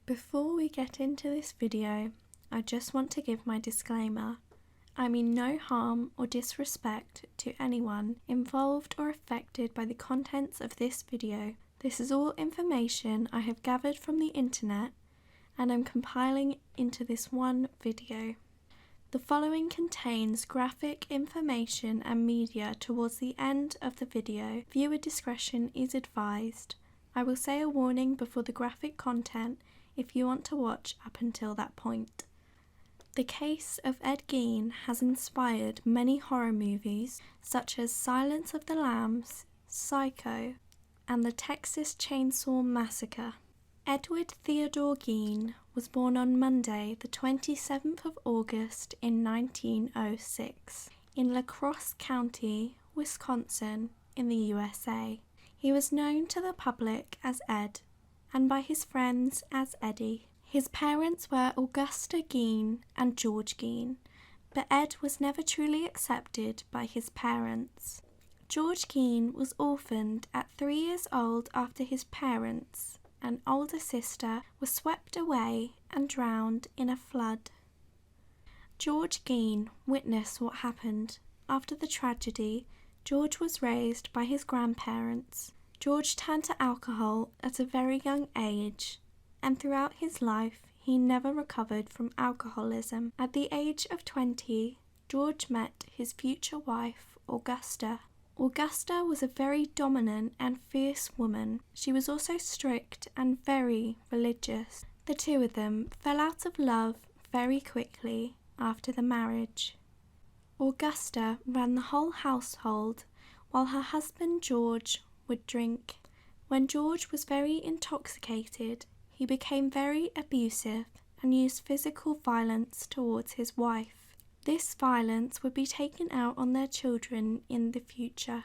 Before we get into this video, I just want to give my disclaimer. I mean no harm or disrespect to anyone involved or affected by the contents of this video. This is all information I have gathered from the internet and I'm compiling into this one video. The following contains graphic information and media towards the end of the video. Viewer discretion is advised. I will say a warning before the graphic content if you want to watch up until that point. The case of Ed Gein has inspired many horror movies such as Silence of the Lambs, Psycho, and the Texas Chainsaw Massacre. Edward Theodore Gein was born on Monday, the 27th of August in 1906 in La Crosse County, Wisconsin, in the USA. He was known to the public as Ed and by his friends as Eddie. His parents were Augusta Gein and George Gein, but Ed was never truly accepted by his parents. George Gein was orphaned at 3 years old after his parents, an older sister, was swept away and drowned in a flood. George Gein witnessed what happened. After the tragedy, George was raised by his grandparents. George turned to alcohol at a very young age, and throughout his life, he never recovered from alcoholism. At the age of 20, George met his future wife, Augusta. Augusta was a very dominant and fierce woman. She was also strict and very religious. The two of them fell out of love very quickly after the marriage. Augusta ran the whole household while her husband George would drink. When George was very intoxicated, he became very abusive and used physical violence towards his wife. This violence would be taken out on their children in the future.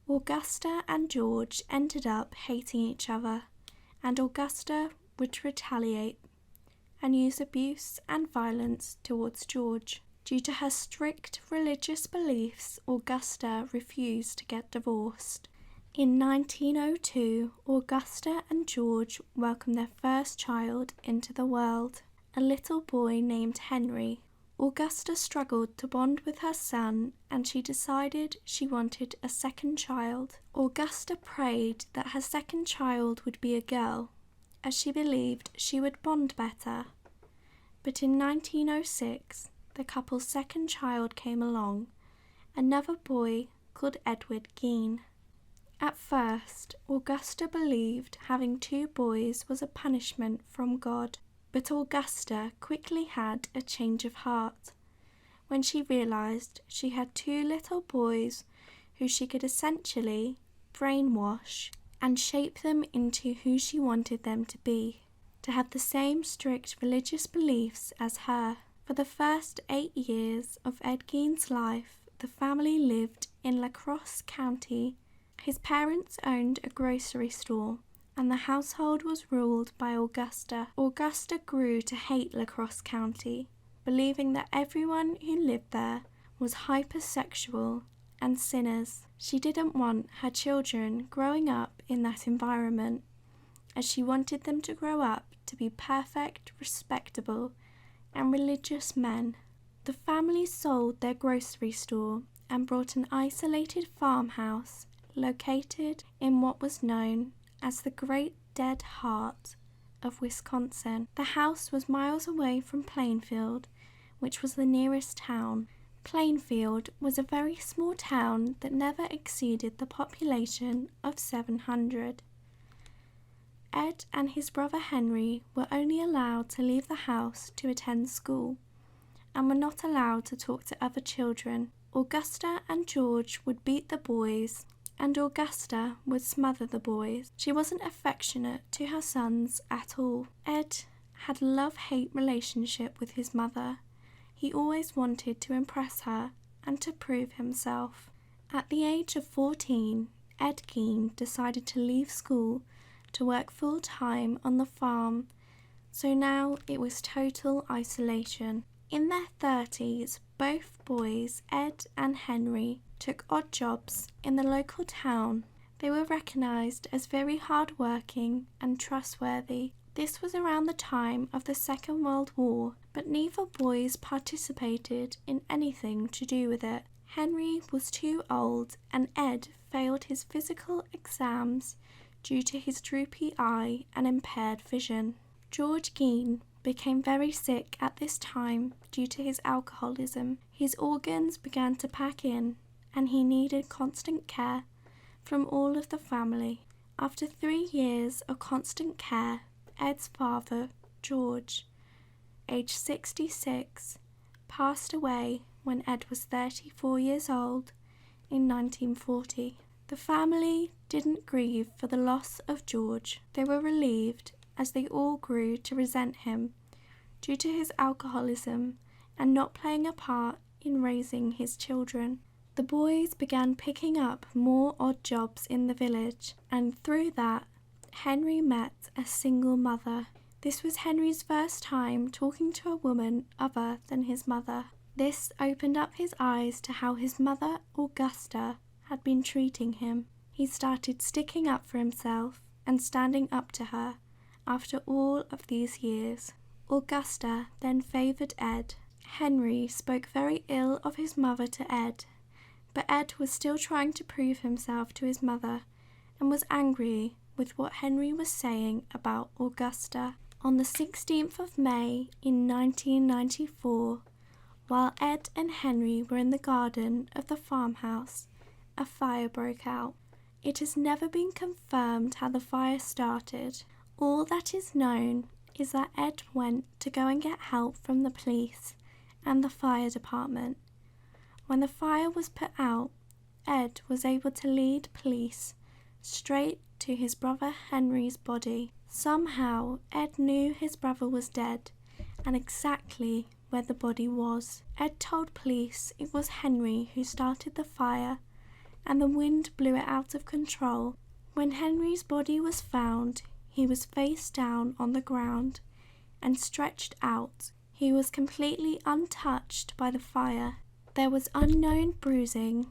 Augusta and George ended up hating each other, and Augusta would retaliate and use abuse and violence towards George. Due to her strict religious beliefs, Augusta refused to get divorced. In 1902, Augusta and George welcomed their first child into the world, a little boy named Henry. Augusta struggled to bond with her son and she decided she wanted a second child. Augusta prayed that her second child would be a girl, as she believed she would bond better. But in 1906, the couple's second child came along, another boy called Edward Gein. At first, Augusta believed having 2 boys was a punishment from God. But Augusta quickly had a change of heart when she realized she had 2 little boys who she could essentially brainwash and shape them into who she wanted them to be, to have the same strict religious beliefs as her. For the first 8 years of Ed Gein's life, the family lived in La Crosse County. His parents owned a grocery store, and the household was ruled by Augusta. Augusta grew to hate La Crosse County, believing that everyone who lived there was hypersexual and sinners. She didn't want her children growing up in that environment, as she wanted them to grow up to be perfect, respectable, and religious men. The family sold their grocery store and bought an isolated farmhouse located in what was known as the Great Dead Heart of Wisconsin. The house was miles away from Plainfield, which was the nearest town. Plainfield was a very small town that never exceeded the population of 700. Ed and his brother Henry were only allowed to leave the house to attend school and were not allowed to talk to other children. Augusta and George would beat the boys, and Augusta would smother the boys. She wasn't affectionate to her sons at all. Ed had a love-hate relationship with his mother. He always wanted to impress her and to prove himself. At the age of 14, Ed Gein decided to leave school to work full-time on the farm, so now it was total isolation. In their 30s, both boys, Ed and Henry, took odd jobs in the local town. They were recognised as very hard-working and trustworthy. This was around the time of the Second World War, but neither boys participated in anything to do with it. Henry was too old, and Ed failed his physical exams due to his droopy eye and impaired vision. George Gein became very sick at this time due to his alcoholism. His organs began to pack in, and he needed constant care from all of the family. After 3 years of constant care, Ed's father, George, aged 66, passed away when Ed was 34 years old in 1940. The family didn't grieve for the loss of George. They were relieved as they all grew to resent him due to his alcoholism and not playing a part in raising his children. The boys began picking up more odd jobs in the village, and through that, Henry met a single mother. This was Henry's first time talking to a woman other than his mother. This opened up his eyes to how his mother, Augusta, had been treating him. He started sticking up for himself and standing up to her after all of these years. Augusta then favoured Ed. Henry spoke very ill of his mother to Ed, but Ed was still trying to prove himself to his mother and was angry with what Henry was saying about Augusta. On the 16th of May in 1994, while Ed and Henry were in the garden of the farmhouse, a fire broke out. It has never been confirmed how the fire started. All that is known is that Ed went to go and get help from the police and the fire department. When the fire was put out, Ed was able to lead police straight to his brother Henry's body. Somehow, Ed knew his brother was dead and exactly where the body was. Ed told police it was Henry who started the fire and the wind blew it out of control. When Henry's body was found, he was face down on the ground and stretched out. He was completely untouched by the fire. There was unknown bruising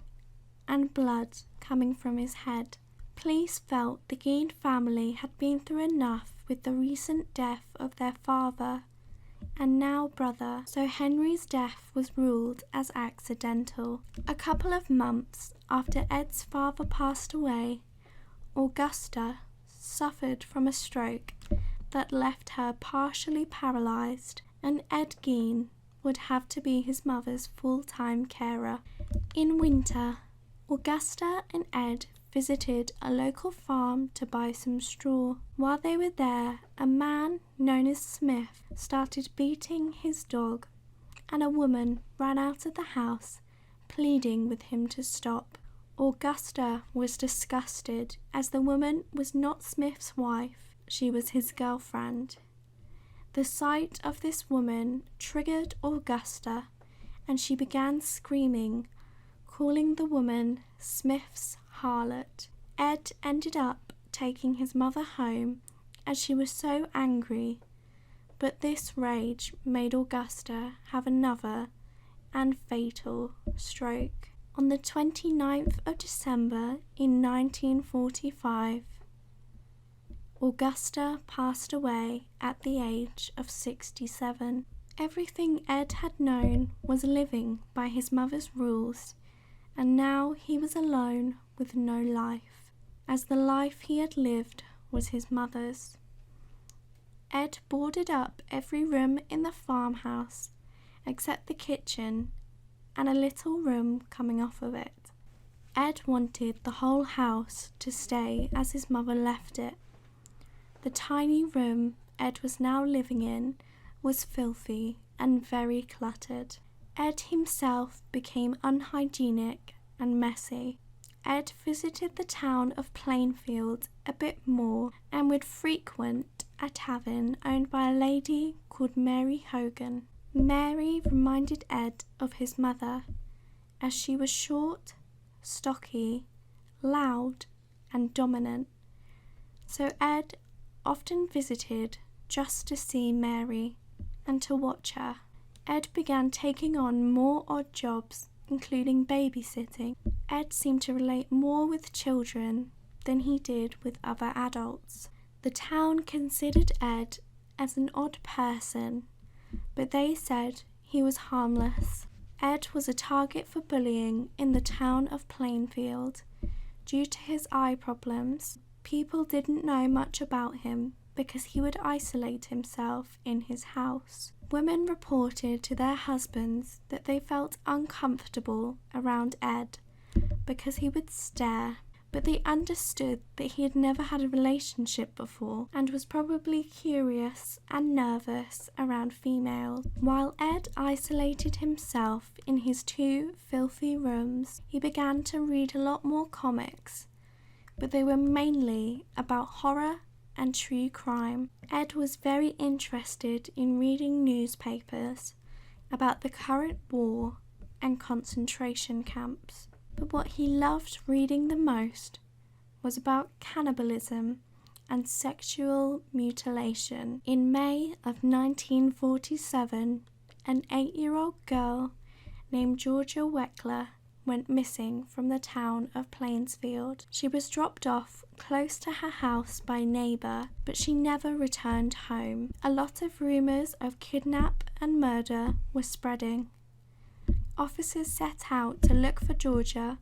and blood coming from his head. Police felt the Gein family had been through enough with the recent death of their father and now brother, so Henry's death was ruled as accidental. A couple of months after Ed's father passed away, Augusta suffered from a stroke that left her partially paralysed, and Ed Gein would have to be his mother's full-time carer. In winter, Augusta and Ed visited a local farm to buy some straw. While they were there, a man known as Smith started beating his dog, and a woman ran out of the house pleading with him to stop. Augusta was disgusted as the woman was not Smith's wife, she was his girlfriend. The sight of this woman triggered Augusta and she began screaming, calling the woman Smith's harlot. Ed ended up taking his mother home as she was so angry, but this rage made Augusta have another and fatal stroke. On the 29th of December in 1945, Augusta passed away at the age of 67. Everything Ed had known was living by his mother's rules, and now he was alone with no life, as the life he had lived was his mother's. Ed boarded up every room in the farmhouse except the kitchen and a little room coming off of it. Ed wanted the whole house to stay as his mother left it. The tiny room Ed was now living in was filthy and very cluttered. Ed himself became unhygienic and messy. Ed visited the town of Plainfield a bit more and would frequent a tavern owned by a lady called Mary Hogan. Mary reminded Ed of his mother, as she was short, stocky, loud, and dominant. So Ed often visited just to see Mary and to watch her. Ed began taking on more odd jobs, including babysitting. Ed seemed to relate more with children than he did with other adults. The town considered Ed as an odd person, but they said he was harmless. Ed was a target for bullying in the town of Plainfield. Due to his eye problems, people didn't know much about him because he would isolate himself in his house. Women reported to their husbands that they felt uncomfortable around Ed because he would stare, but they understood that he had never had a relationship before and was probably curious and nervous around females. While Ed isolated himself in his 2 filthy rooms, he began to read a lot more comics, but they were mainly about horror and true crime. Ed was very interested in reading newspapers about the current war and concentration camps. But what he loved reading the most was about cannibalism and sexual mutilation. In May of 1947, an 8-year-old girl named Georgia Weckler went missing from the town of Plainsfield. She was dropped off close to her house by a neighbour, but she never returned home. A lot of rumours of kidnap and murder were spreading. Officers set out to look for Georgia,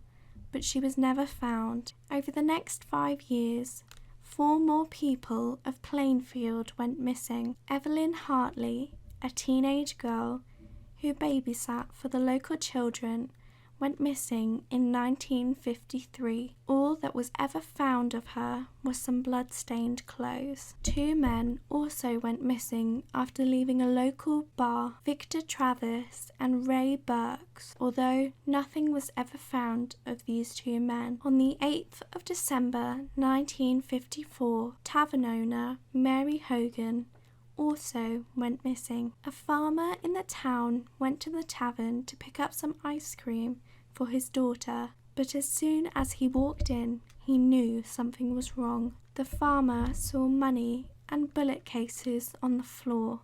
but she was never found. Over the next 5 years, 4 more people of Plainfield went missing. Evelyn Hartley, a teenage girl who babysat for the local children, went missing in 1953. All that was ever found of her was some blood-stained clothes. 2 men also went missing after leaving a local bar, Victor Travis and Ray Burks, although nothing was ever found of these 2 men. On the 8th of December 1954, tavern owner Mary Hogan also went missing. A farmer in the town went to the tavern to pick up some ice cream for his daughter, but as soon as he walked in, he knew something was wrong. The farmer saw money and bullet cases on the floor.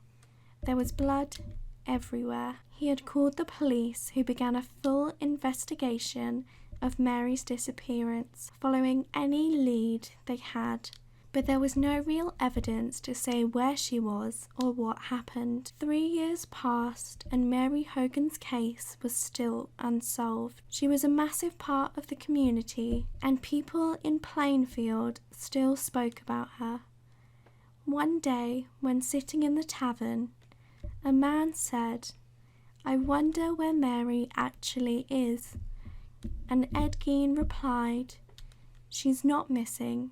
There was blood everywhere. He had called the police, who began a full investigation of Mary's disappearance, following any lead they had. But there was no real evidence to say where she was or what happened. 3 years passed and Mary Hogan's case was still unsolved. She was a massive part of the community and people in Plainfield still spoke about her. One day, when sitting in the tavern, a man said, "I wonder where Mary actually is." And Ed Gein replied, "She's not missing.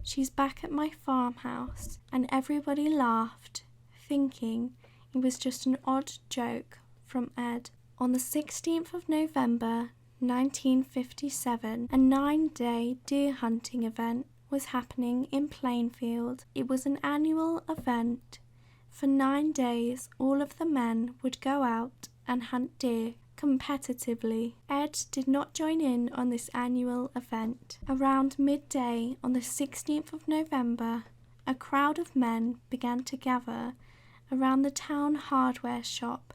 She's back at my farmhouse," and everybody laughed, thinking it was just an odd joke from Ed. On the 16th of November 1957, a 9-day deer hunting event was happening in Plainfield. It was an annual event. For 9 days, all of the men would go out and hunt deer competitively. Ed did not join in on this annual event. Around midday on the 16th of November, a crowd of men began to gather around the town hardware shop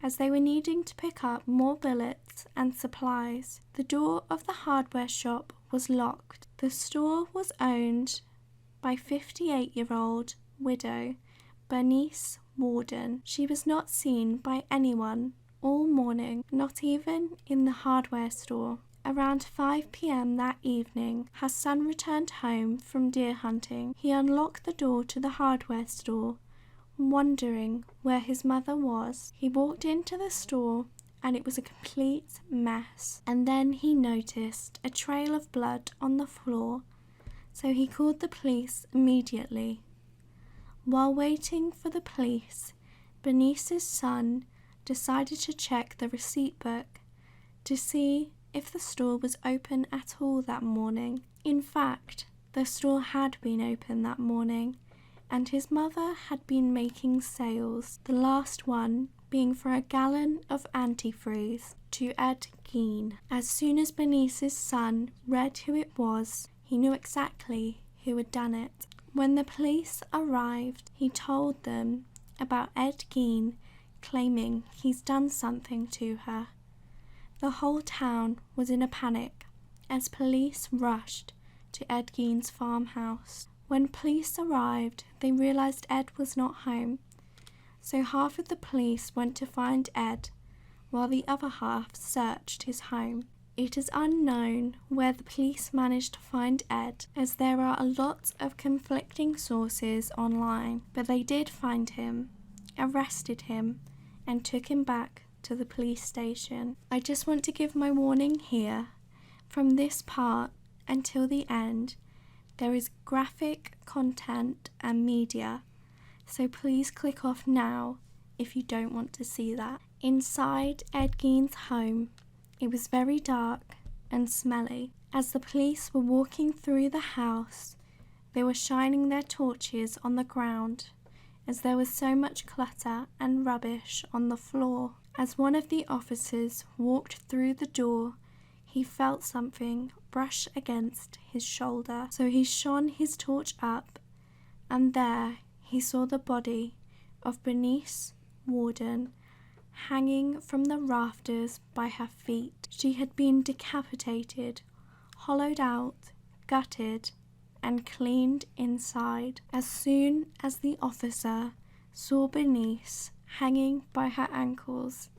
as they were needing to pick up more bullets and supplies. The door of the hardware shop was locked. The store was owned by 58-year-old widow Bernice Warden. She was not seen by anyone all morning, not even in the hardware store. Around 5 p.m. that evening, her son returned home from deer hunting. He unlocked the door to the hardware store, wondering where his mother was. He walked into the store and it was a complete mess. And then he noticed a trail of blood on the floor, so he called the police immediately. While waiting for the police, Bernice's son decided to check the receipt book to see if the store was open at all that morning. In fact, the store had been open that morning, and his mother had been making sales, the last one being for a gallon of antifreeze to Ed Gein. As soon as Bernice's son read who it was, he knew exactly who had done it. When the police arrived, he told them about Ed Gein claiming he's done something to her. The whole town was in a panic as police rushed to Ed Gein's farmhouse. When police arrived, they realised Ed was not home, so half of the police went to find Ed, while the other half searched his home. It is unknown where the police managed to find Ed, as there are a lot of conflicting sources online, but they did find him, arrested him, and took him back to the police station. I just want to give my warning here. From this part until the end, there is graphic content and media, so please click off now if you don't want to see that. Inside Ed Gein's home, it was very dark and smelly. As the police were walking through the house, they were shining their torches on the ground, as there was so much clutter and rubbish on the floor. As one of the officers walked through the door, he felt something brush against his shoulder, so he shone his torch up, and there he saw the body of Bernice Worden hanging from the rafters by her feet. She had been decapitated, hollowed out, gutted, and cleaned inside. As soon as the officer saw Bernice hanging by her ankles,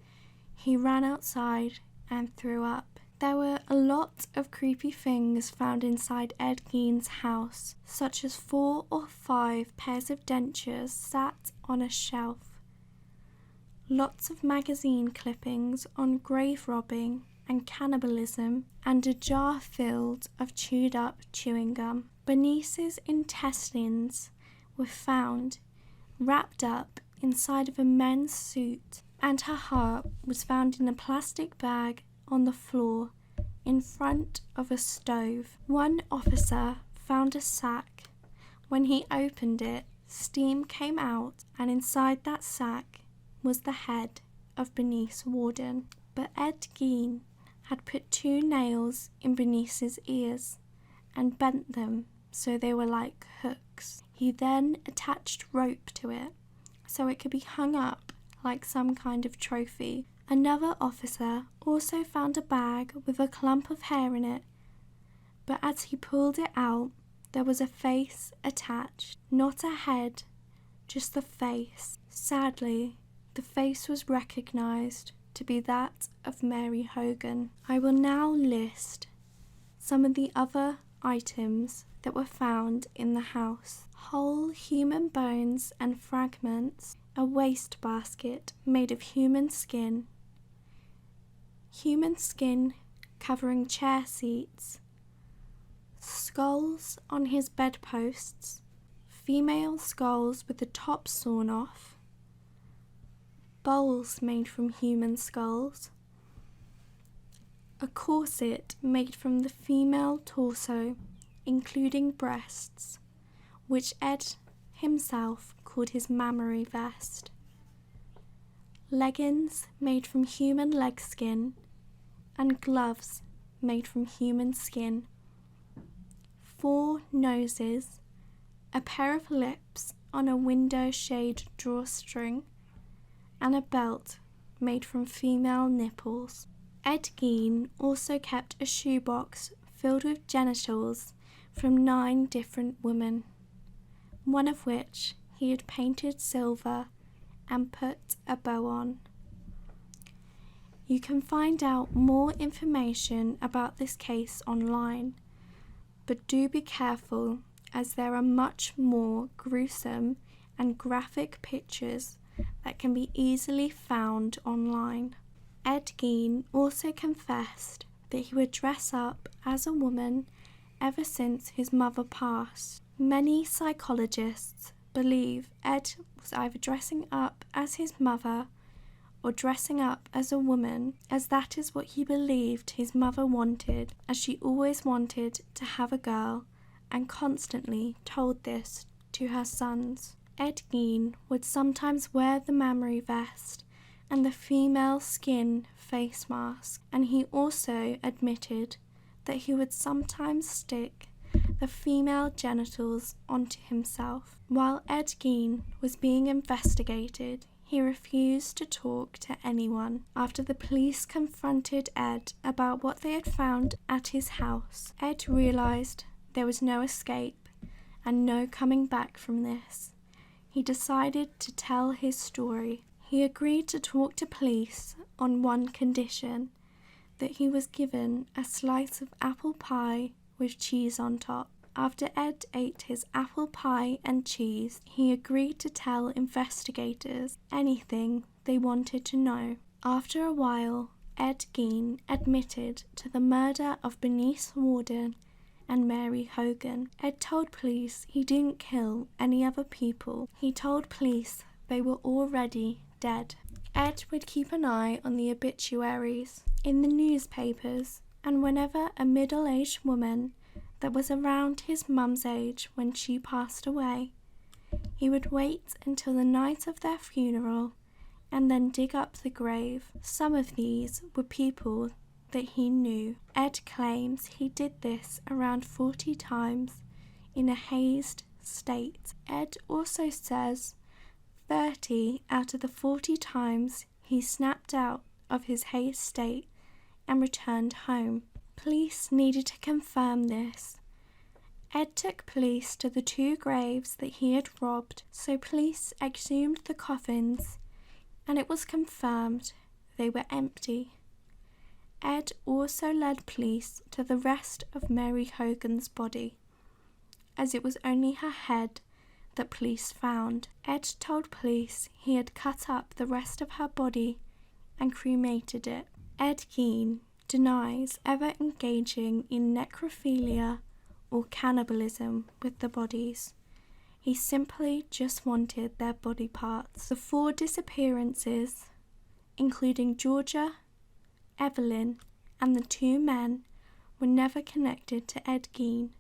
he ran outside and threw up. There were a lot of creepy things found inside Ed Gein's house, such as 4 or 5 pairs of dentures sat on a shelf, lots of magazine clippings on grave robbing and cannibalism, and a jar filled of chewed up chewing gum. Bernice's intestines were found wrapped up inside of a men's suit, and her heart was found in a plastic bag on the floor in front of a stove. One officer found a sack. When he opened it, steam came out, and inside that sack was the head of Bernice Worden. But Ed Gein had put 2 nails in Bernice's ears and bent them so they were like hooks. He then attached rope to it so it could be hung up like some kind of trophy. Another officer also found a bag with a clump of hair in it, but as he pulled it out, there was a face attached. Not a head, just the face. Sadly, the face was recognised to be that of Mary Hogan. I will now list some of the other items that were found in the house. Whole human bones and fragments, a wastebasket made of human skin covering chair seats, skulls on his bedposts, female skulls with the top sawn off, bowls made from human skulls, a corset made from the female torso, including breasts, which Ed himself called his mammary vest, leggings made from human leg skin, and gloves made from human skin, 4 noses, a pair of lips on a window shade drawstring, and a belt made from female nipples. Ed Gein also kept a shoebox filled with genitals from 9 different women, one of which he had painted silver and put a bow on. You can find out more information about this case online, but do be careful as there are much more gruesome and graphic pictures that can be easily found online. Ed Gein also confessed that he would dress up as a woman ever since his mother passed. Many psychologists believe Ed was either dressing up as his mother or dressing up as a woman, as that is what he believed his mother wanted, as she always wanted to have a girl and constantly told this to her sons. Ed Gein would sometimes wear the mammary vest and the female skin face mask, and he also admitted that he would sometimes stick the female genitals onto himself. While Ed Gein was being investigated, he refused to talk to anyone. After the police confronted Ed about what they had found at his house, Ed realised there was no escape and no coming back from this. He decided to tell his story. He agreed to talk to police on one condition, that he was given a slice of apple pie with cheese on top. After Ed ate his apple pie and cheese, he agreed to tell investigators anything they wanted to know. After a while, Ed Gein admitted to the murder of Bernice Warden and Mary Hogan. Ed told police he didn't kill any other people. He told police they were already dead. Ed would keep an eye on the obituaries in the newspapers, and whenever a middle-aged woman that was around his mum's age when she passed away, he would wait until the night of their funeral and then dig up the grave. Some of these were people that he knew. Ed claims he did this around 40 times in a hazed state. Ed also says 30 out of the 40 times he snapped out of his hazed state and returned home. Police needed to confirm this. Ed took police to the 2 graves that he had robbed, so police exhumed the coffins, and it was confirmed they were empty. Ed also led police to the rest of Mary Hogan's body, as it was only her head that police found. Ed told police he had cut up the rest of her body and cremated it. Ed Gein denies ever engaging in necrophilia or cannibalism with the bodies. He simply just wanted their body parts. The 4 disappearances, including Georgia, Evelyn, and the 2 men, were never connected to Ed Gein,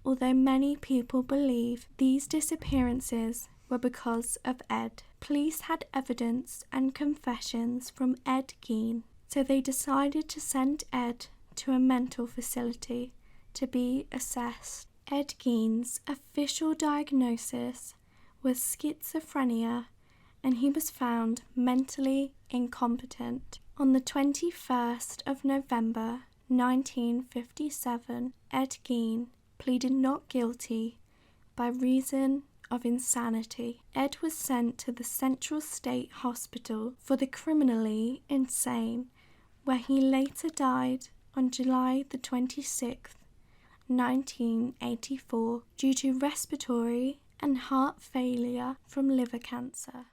although many people believe these disappearances were because of Ed. Police had evidence and confessions from Ed Gein, so they decided to send Ed to a mental facility to be assessed. Ed Gein's official diagnosis was schizophrenia, and he was found mentally incompetent. On the 21st of November 1957, Ed Gein pleaded not guilty by reason of insanity. Ed was sent to the Central State Hospital for the criminally insane, where he later died on July the 26th, 1984, due to respiratory and heart failure from liver cancer.